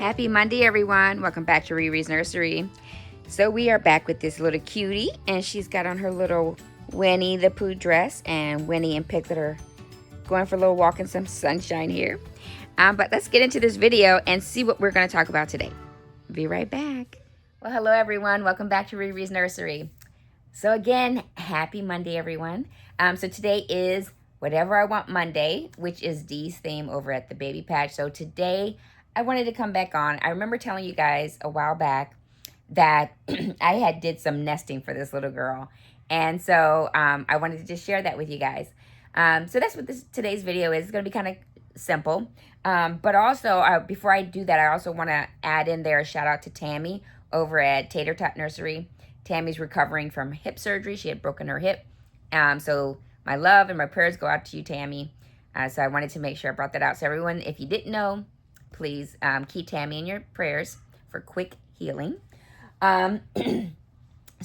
Happy Monday, everyone. Welcome back to Riri's Nursery. So we are back with this little cutie, and she's got on her little Winnie the Pooh dress, and Winnie and Piglet are going for a little walk in some sunshine here. But let's get into this video and see what we're going to talk about today. Be right back. Well, hello, everyone. Welcome back to Riri's Nursery. So again, happy Monday, everyone. So today is Whatever I Want Monday, which is Dee's theme over at the Baby Patch. So today, I wanted to come back on. I remember telling you guys a while back that I had did some nesting for this little girl. And so I wanted to just share that with you guys. So that's what today's video is. It's going to be kind of simple. But also, before I do that, I also want to add in there a shout out to Tammy over at Tater Tot Nursery. Tammy's recovering from hip surgery. She had broken her hip. So my love and my prayers go out to you, Tammy. So I wanted to make sure I brought that out. So everyone, if you didn't know, please keep Tammy in your prayers for quick healing. So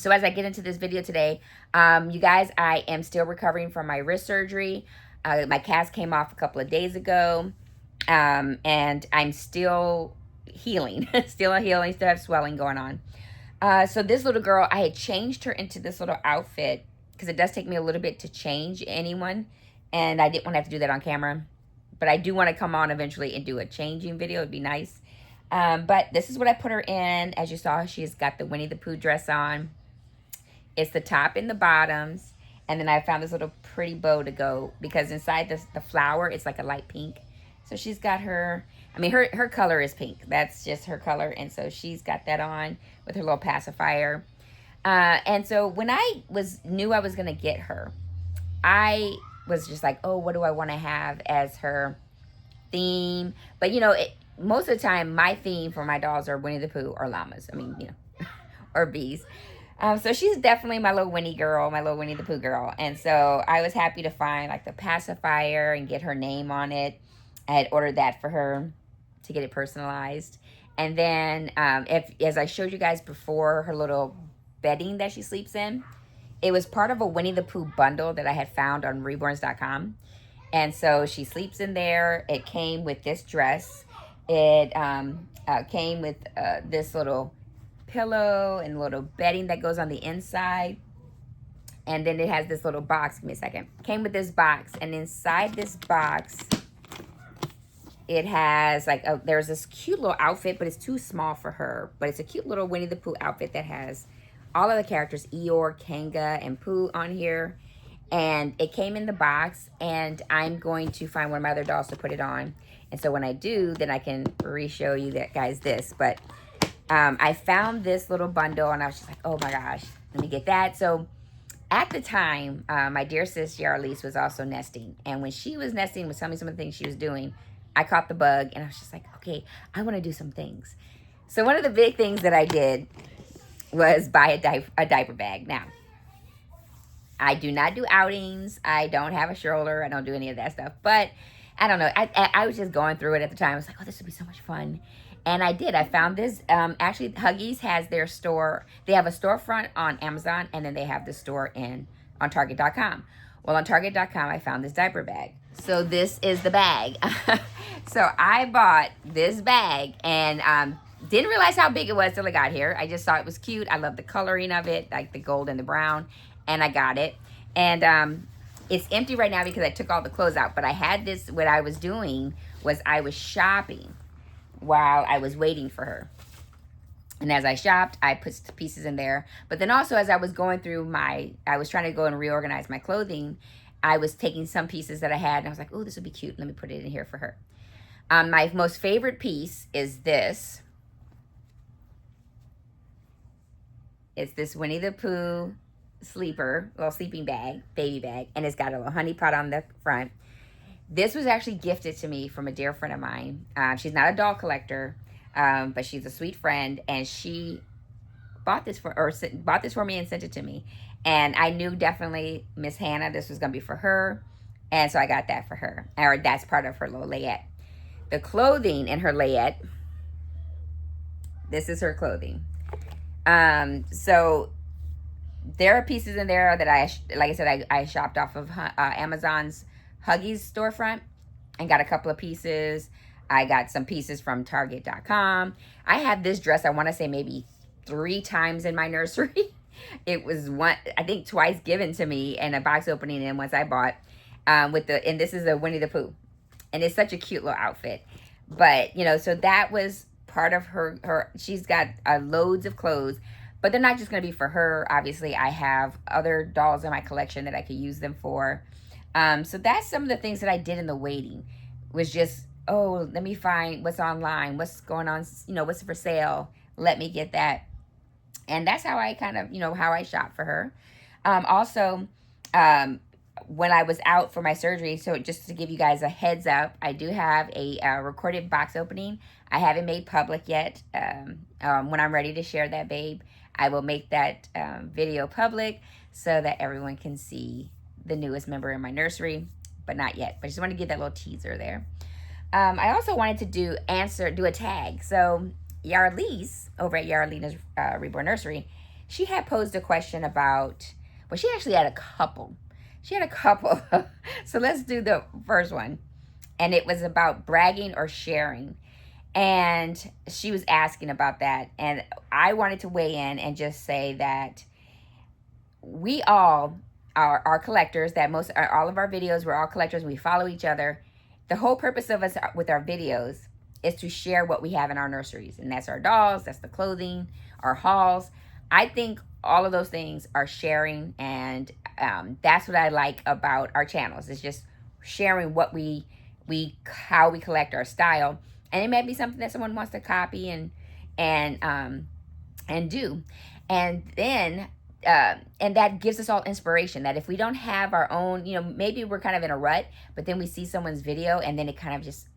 as I get into this video today, you guys, I am still recovering from my wrist surgery. My cast came off a couple of days ago, and I'm still healing. Still have swelling going on. So this little girl, I had changed her into this little outfit because it does take me a little bit to change anyone, and I didn't want to have to do that on camera. But I do want to come on eventually and do a changing video. It'd be nice. But this is what I put her in. As you saw, she's got the Winnie the Pooh dress on. It's the top and the bottoms. And then I found this little pretty bow to go, because inside the flower, it's like a light pink. So she's got her, her color is pink. That's just her color. And so she's got that on with her little pacifier. And so when I knew I was going to get her, I was just like, oh, what do I want to have as her theme? But, most of the time, my theme for my dolls are Winnie the Pooh or llamas. Or bees. So she's definitely my little Winnie girl, my little Winnie the Pooh girl. And so I was happy to find like the pacifier and get her name on it. I had ordered that for her to get it personalized. And then as I showed you guys before, her little bedding that she sleeps in, it was part of a Winnie the Pooh bundle that I had found on reborns.com. And so she sleeps in there. It came with this dress. It came with this little pillow and little bedding that goes on the inside. And then it has this little box. Give me a second. Came with this box. And inside this box, it has there's this cute little outfit, but it's too small for her. But it's a cute little Winnie the Pooh outfit that has all of the characters, Eeyore, Kanga, and Pooh on here. And it came in the box, and I'm going to find one of my other dolls to put it on. And so when I do, then I can re-show you that, guys, this. But I found this little bundle, and I was just like, oh my gosh, let me get that. So at the time, my dear sis, Yarlise, was also nesting. And when she was nesting, was telling me some of the things she was doing, I caught the bug, and I was just like, okay, I want to do some things. So one of the big things that I did was buy a diaper bag. Now, I do not do outings. I don't have a stroller. I don't do any of that stuff. But I don't know. I was just going through it at the time. I was like, oh, this would be so much fun. And I did. I found this. Actually, Huggies has their store. They have a storefront on Amazon, and then they have the store on Target.com. Well, on Target.com, I found this diaper bag. So this is the bag. So I bought this bag, and didn't realize how big it was till I got here. I just thought it was cute. I love the coloring of it, like the gold and the brown. And I got it. And it's empty right now because I took all the clothes out. But I had this, what I was doing was I was shopping while I was waiting for her. And as I shopped, I put pieces in there. But then also as I was going through I was trying to go and reorganize my clothing, I was taking some pieces that I had. And I was like, oh, this would be cute. Let me put it in here for her. My most favorite piece is this. It's this Winnie the Pooh little sleeping bag, baby bag, and it's got a little honey pot on the front. This was actually gifted to me from a dear friend of mine. She's not a doll collector, but she's a sweet friend, and she bought this for me and sent it to me. And I knew definitely Miss Hannah, this was gonna be for her, and so I got that for her, or that's part of her little layette. The clothing in her layette. This is her clothing. So there are pieces in there that like I said, I shopped off of Amazon's Huggies storefront and got a couple of pieces. I got some pieces from Target.com. I had this dress, I want to say maybe 3 times in my nursery. It was one, I think twice given to me in a box opening and once I bought and this is a Winnie the Pooh. And it's such a cute little outfit. But, you know, so that was part of her she's got loads of clothes, but they're not just going to be for her. Obviously, I have other dolls in my collection that I could use them for. So that's some of the things that I did in the waiting, was just, oh, let me find what's online, what's going on, you know, what's for sale. Let me get that. And that's how I kind of, you know, how I shop for her. Also, when I was out for my surgery, so just to give you guys a heads up, I do have a recorded box opening. I haven't made public yet. When I'm ready to share that, babe, I will make that video public so that everyone can see the newest member in my nursery, but not yet. But I just want to give that little teaser there. I also wanted to do a tag. So Yarlise over at Yarlina's Reborn Nursery, she had posed a question about, well, she actually had a couple. So let's do the first one. And it was about bragging or sharing. And she was asking about that. And I wanted to weigh in and just say that we all are collectors, that all of our videos, we're all collectors. We follow each other. The whole purpose of us with our videos is to share what we have in our nurseries. And that's our dolls, that's the clothing, our hauls. I think all of those things are sharing, and that's what I like about our channels. It's just sharing what how we collect our style, and it may be something that someone wants to copy and do, and then and that gives us all inspiration. That if we don't have our own, you know, maybe we're kind of in a rut, but then we see someone's video, and then it kind of just,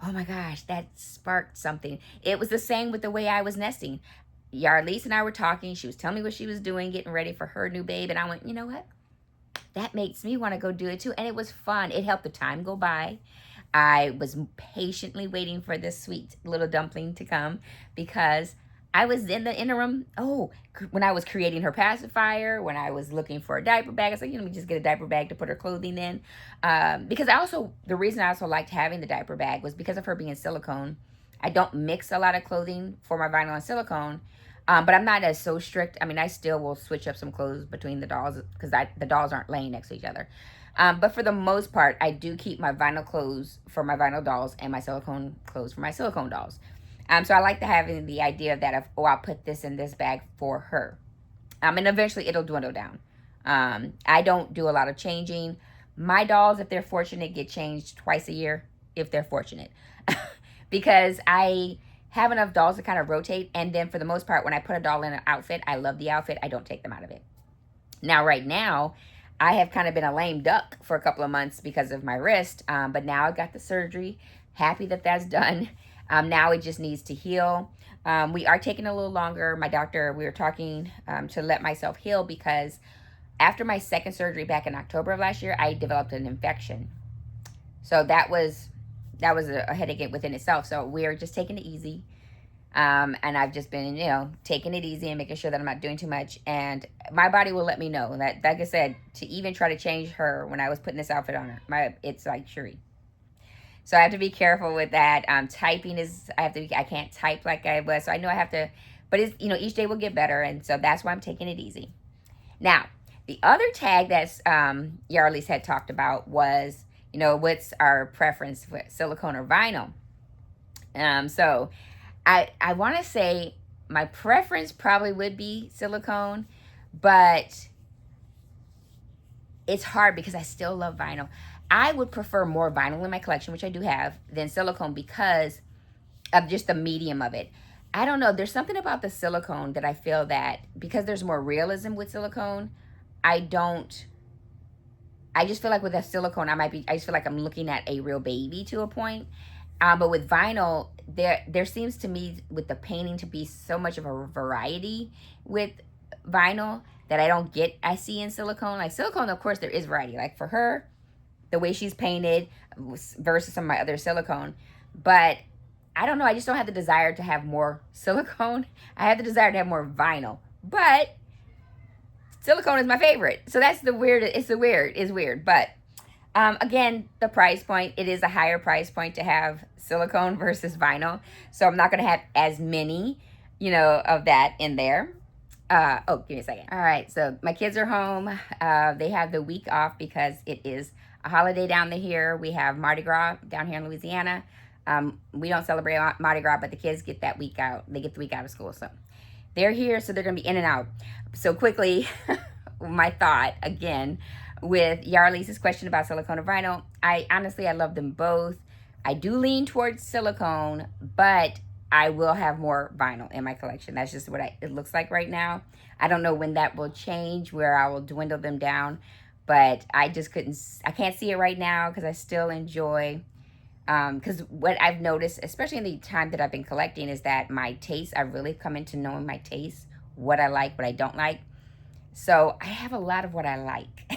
oh my gosh, that sparked something. It was the same with the way I was nesting. Yarlise and I were talking. She was telling me what she was doing, getting ready for her new babe. And I went, you know what? That makes me want to go do it too. And it was fun. It helped the time go by. I was patiently waiting for this sweet little dumpling to come because I was in the interim. When I was creating her pacifier, when I was looking for a diaper bag, I was like, let me just get a diaper bag to put her clothing in. Because the reason I also liked having the diaper bag was because of her being silicone. I don't mix a lot of clothing for my vinyl and silicone. But I'm not as so strict. I mean, I still will switch up some clothes between the dolls because the dolls aren't laying next to each other. But for the most part, I do keep my vinyl clothes for my vinyl dolls and my silicone clothes for my silicone dolls. So I like to have the idea of that of, I'll put this in this bag for her. And eventually it'll dwindle down. I don't do a lot of changing. My dolls, if they're fortunate, get changed twice a year, if they're fortunate. Because I have enough dolls to kind of rotate. And then for the most part, when I put a doll in an outfit, I love the outfit. I don't take them out of it. Now, right now, I have kind of been a lame duck for a couple of months because of my wrist. But now I've got the surgery. Happy that that's done. Now it just needs to heal. We are taking a little longer. My doctor, we were talking to let myself heal because after my second surgery back in October of last year, I developed an infection. So that was a headache within itself. So we're just taking it easy. And I've just been, you know, taking it easy and making sure that I'm not doing too much. And my body will let me know that, like I said, to even try to change her when I was putting this outfit on her, it's like Shuri. So I have to be careful with that. Typing I can't type like I was. So I know I have to, but it's, you know, each day will get better. And so that's why I'm taking it easy. Now, the other tag that's Yarlise had talked about was, you know, what's our preference for silicone or vinyl? So I want to say my preference probably would be silicone, but it's hard because I still love vinyl. I would prefer more vinyl in my collection, which I do have, than silicone because of just the medium of it. I don't know. There's something about the silicone that I feel that because there's more realism with silicone, I just feel like with a silicone, I just feel like I'm looking at a real baby to a point. But with vinyl, there seems to me with the painting to be so much of a variety with vinyl that I see in silicone. Like silicone, of course, there is variety. Like for her, the way she's painted versus some of my other silicone. But I don't know. I just don't have the desire to have more silicone. I have the desire to have more vinyl. But silicone is my favorite. So that's the weird. It's weird. But Again, the price point, it is a higher price point to have silicone versus vinyl. So I'm not going to have as many, of that in there. Oh, give me a second. All right, so my kids are home. They have the week off because it is a holiday down here. We have Mardi Gras down here in Louisiana. We don't celebrate Mardi Gras, but the kids get that week out. They get the week out of school, so they're here, so they're going to be in and out. So quickly, my thought, again, with Yarlise's question about silicone or vinyl, I love them both. I do lean towards silicone, but I will have more vinyl in my collection. That's just what it looks like right now. I don't know when that will change, where I will dwindle them down, but I can't see it right now because I still enjoy, because what I've noticed, especially in the time that I've been collecting, is that my taste, I've really come into knowing my taste, what I like, what I don't like. So I have a lot of what I like.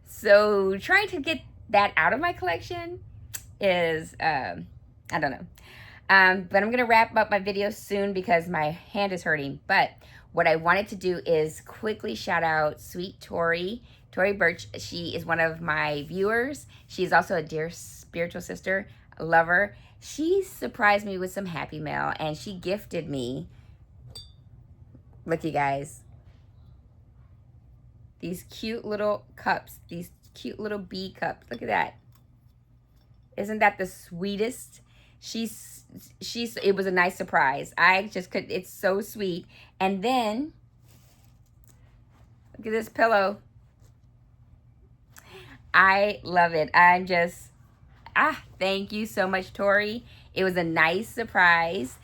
So trying to get that out of my collection is, I don't know. But I'm going to wrap up my video soon because my hand is hurting. But what I wanted to do is quickly shout out sweet Tori Birch. She is one of my viewers. She's also a dear spiritual sister. I love her. She surprised me with some Happy Mail, and she gifted me, look you guys, these cute little cups, these cute little bee cups. Look at that. Isn't that the sweetest? It was a nice surprise. It's so sweet. And then, look at this pillow. I love it. Thank you so much, Tori. It was a nice surprise.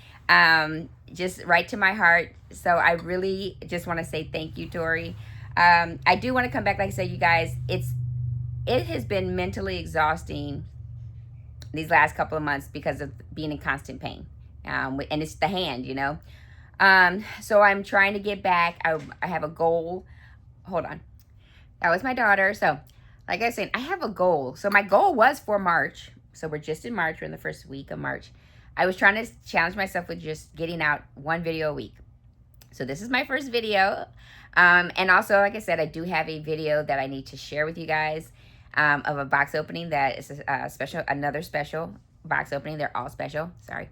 Just right to my heart. So I really just want to say thank you, Tori. I do want to come back, like I said, you guys, it has been mentally exhausting these last couple of months because of being in constant pain. And it's the hand, So I'm trying to get back. I have a goal. Hold on. That was my daughter. So like I was saying, I have a goal. So my goal was for March. So we're just in March. We're in the first week of March. I was trying to challenge myself with just getting out one video a week. So this is my first video. And also, like I said, I do have a video that I need to share with you guys of a box opening that is another special box opening. They're all special. Sorry.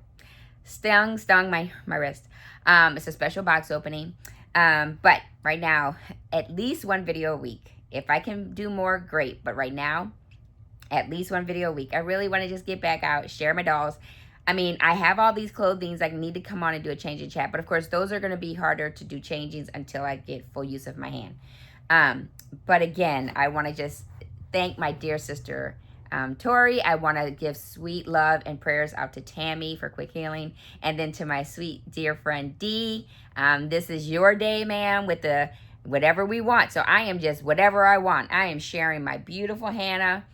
Stung my wrist. It's a special box opening. But right now, at least one video a week. If I can do more, great. But right now, at least one video a week. I really want to just get back out, share my dolls. I mean, I have all these clothings. I need to come on and do a change in chat. But, of course, those are going to be harder to do changings until I get full use of my hand. But, again, I want to just thank my dear sister, Tori. I want to give sweet love and prayers out to Tammy for quick healing. And then to my sweet dear friend Dee. This is your day, ma'am, with the whatever we want. So I am just whatever I want. I am sharing my beautiful Hannah,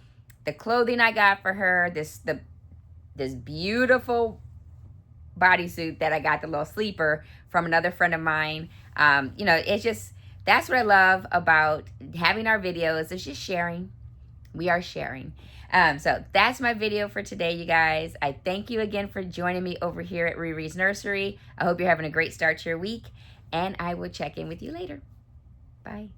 the clothing I got for her, this beautiful bodysuit that I got, the little sleeper from another friend of mine. It's just, that's what I love about having our videos. It's just sharing. We are sharing. So that's my video for today, you guys. I thank you again for joining me over here at Riri's Nursery. I hope you're having a great start to your week, and I will check in with you later. Bye.